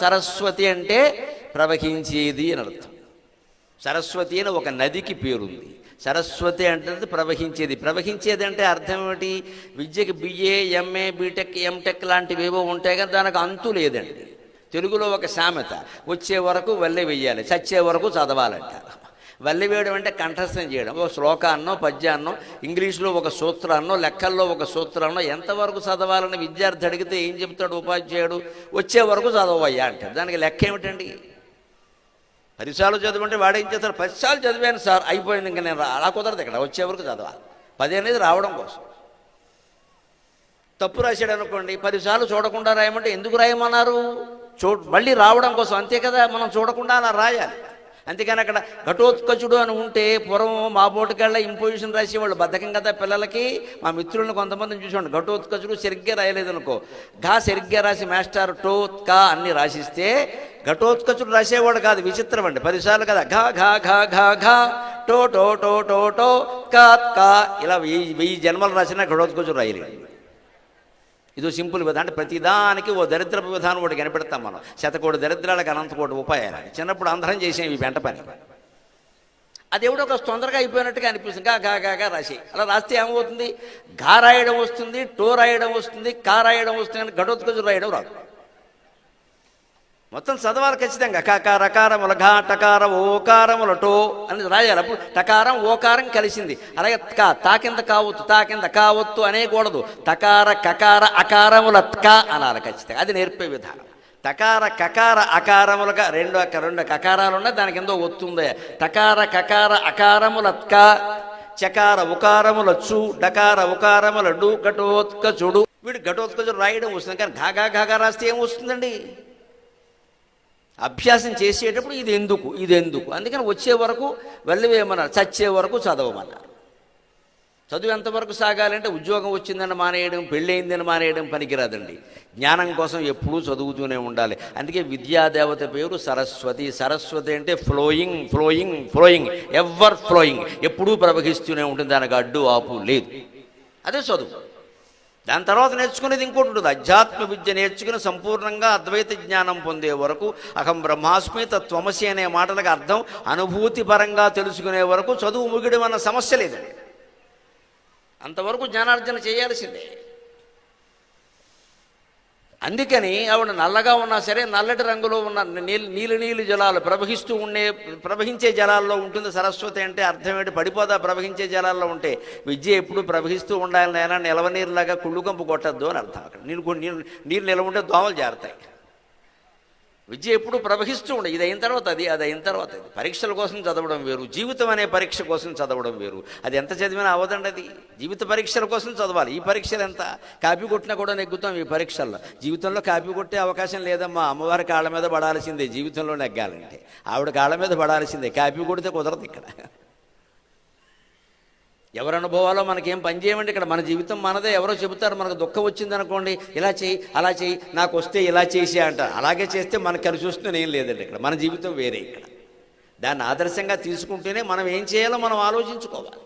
సరస్వతి అంటే ప్రవహించేది అని అర్థం. సరస్వతి అని ఒక నదికి పేరుంది. సరస్వతి అంటే ప్రవహించేది. ప్రవహించేది అంటే అర్థం ఏమిటి? విద్యకి బిఏ, ఎంఏ, బీటెక్, ఎంటెక్ లాంటివి ఏవో ఉంటాయి కానీ దానికి అంతు లేదండి. తెలుగులో ఒక సామెత, వచ్చే వరకు వల్లె వెయ్యాలి, చచ్చే వరకు చదవాలంట. వల్లె వేయడం అంటే కంఠస్థం చేయడం. ఒక శ్లోకాన్నో పద్యాన్నో, ఇంగ్లీష్లో ఒక సూత్రాన్నో, లెక్కల్లో ఒక సూత్రాన్నో ఎంతవరకు చదవాలని విద్యార్థి అడిగితే ఏం చెప్తాడు ఉపాధ్యాయుడు? వచ్చే వరకు చదవయ్యా అంటాడు. దానికి లెక్క ఏమిటండి? 10 సార్లు చదవంటే వాడేం చేస్తాడు? 10 సార్లు చదివాను సార్, అయిపోయింది, ఇంకా నేను అలా కుదరదు. ఇక్కడ వచ్చే వరకు చదవాలి. 10 అనేది రావడం కోసం. తప్పు రాశాడు అనుకోండి, 10 సార్లు చూడకుండా రాయమంటే ఎందుకు రాయమన్నారు? మళ్ళీ రావడం కోసం, అంతే కదా. మనం చూడకుండా అలా రాయాలి. అంతేకాని అక్కడ ఘటోత్కచుడు అని ఉంటే పూర్వం మా బోటుకెళ్ళ ఇంపోజిషన్ రాసేవాళ్ళు బద్ధకం కదా పిల్లలకి. మా మిత్రులను కొంతమందిని చూసేవాడు, ఘటోత్కచుడు సరిగ్గా రాయలేదు అనుకో, ఘా సరిగ్గా రాసి మాస్టర్ టోత్కా అన్ని రాసిస్తే ఘటోత్కచుడు రాసేవాడు కాదు. విచిత్రం అండి. 10 సార్లు కదా ఘా ఘా ఘా ఘా ఘా టో టో టో టో టో కా కా ఇలా 1000 జన్మలు రాసినా ఘటోత్కచుడు రాయలేదు. ఇదో సింపుల్ విధానం. అంటే ప్రతిదానికి ఓ దరిద్రపు విధానం ఒకటి కనిపెడతాం మనం. శతకోటి దరిద్రాలకు అనంతకోటి ఉపాయాలని చిన్నప్పుడు అందరం చేసాం ఈ వెంట పని. అది ఎవడో ఒక తొందరగా అయిపోయినట్టుగా అనిపిస్తుంది. గా గా గా గా రాసి అలా రాస్తే ఏమవుతుంది? గా రాయడం వస్తుంది, టో రాయడం వస్తుంది, కా రాయడం వస్తుంది, కానీ ఘటోత్కచుడు రాయడం రాదు. మొత్తం చదవాలి ఖచ్చితంగా. కకార రకారముల ఘా టకార ఓకారముల టో అని రాయాలి. అప్పుడు టకారం ఓకారం కలిసింది. అలాగే తా కింద కావొత్తు, తా కింద కావొత్తు అనేకూడదు. తకార కకార అకారముల త్కా అనాలి ఖచ్చితంగా. అది నేర్పే విధానం. తకార కకార అకారములుగా రెండు కకారాలు ఉన్నాయి, దాని కింద ఒత్తుంది. తకార కకార అకారముల త్కా, చకార ఉకారముల చు, డకార ఉకారముల డు, ఘటోత్కచుడు. వీడు ఘటోత్కచుడు రాయడం వస్తుంది, కానీ ఘాగా ఘాగా రాస్తే ఏం వస్తుందండి? అభ్యాసం చేసేటప్పుడు ఇది ఎందుకు అందుకని వచ్చే వరకు వెళ్ళవేయమన్నారు, చచ్చే వరకు చదవమన్నారు. చదువు ఎంతవరకు సాగాలంటే ఉద్యోగం వచ్చిందని మానేయడం, పెళ్ళయిందని మానేయడం పనికిరాదండి. జ్ఞానం కోసం ఎప్పుడూ చదువుతూనే ఉండాలి. అందుకే విద్యాదేవత పేరు సరస్వతి. సరస్వతి అంటే flowing flowing flowing, ever flowing, ఎప్పుడూ ప్రవహిస్తూనే ఉంటుంది. దానికి అడ్డు ఆపు లేదు. అదే చదువు. దాని తర్వాత నేర్చుకునేది ఇంకోటి ఉంటుంది. అధ్యాత్మ విద్య నేర్చుకుని సంపూర్ణంగా అద్వైత జ్ఞానం పొందే వరకు, అహం బ్రహ్మాస్మి తత్వమసి అనే మాటలకు అర్థం అనుభూతి పరంగా తెలుసుకునే వరకు చదువు ముగిడం అన్న సమస్య లేదండి. అంతవరకు జ్ఞానార్జన చేయాల్సిందే. అందుకని ఆవిడ నల్లగా ఉన్నా సరే నల్లటి రంగులో ఉన్న నీలి జలాలు ప్రవహించే జలాల్లో ఉంటుంది సరస్వతి. అంటే అర్థం ఏంటి? పడిపోదా ప్రవహించే జలాల్లో ఉంటే? విద్య ఎప్పుడు ప్రవహిస్తూ ఉండాలి నాయన, నిలవనీరులాగా కుళ్ళుకంపు కొట్టద్దు అని అర్థం. అక్కడ నీరు నిలవ ఉంటే దోమలు జారుతాయి. విద్య ఎప్పుడు ప్రవహిస్తూ ఉండే. ఇది అయిన తర్వాత అది అయిన తర్వాత ఇది. పరీక్షల కోసం చదవడం వేరు, జీవితం అనే పరీక్ష కోసం చదవడం వేరు. అది ఎంత చదివినా అవదండి. అది జీవిత పరీక్షల కోసం చదవాలి. ఈ పరీక్షలు ఎంత కాపీ కొట్టినా కూడా నెగ్గుతాం ఈ పరీక్షల్లో. జీవితంలో కాపీ కొట్టే అవకాశం లేదమ్మా. అమ్మవారి కాళ్ళ మీద పడాల్సిందే జీవితంలో నెగ్గాలంటే. ఆవిడ కాళ్ళ మీద పడాల్సిందే. కాపీ కొడితే కుదరదు ఇక్కడ. ఎవరి అనుభవాలో మనకేం పని చేయమండి. ఇక్కడ మన జీవితం మనదే. ఎవరో చెబుతారు, మనకు దుఃఖం వచ్చిందనుకోండి, ఇలా చేయి అలా చేయి, నాకు వస్తే ఇలా చేసి అంటారు. అలాగే చేస్తే మనకు కలిసి వస్తుంది ఏం లేదండి. ఇక్కడ మన జీవితం వేరే. ఇక్కడ దాన్ని ఆదర్శంగా తీసుకుంటేనే మనం ఏం చేయాలో మనం ఆలోచించుకోవాలి.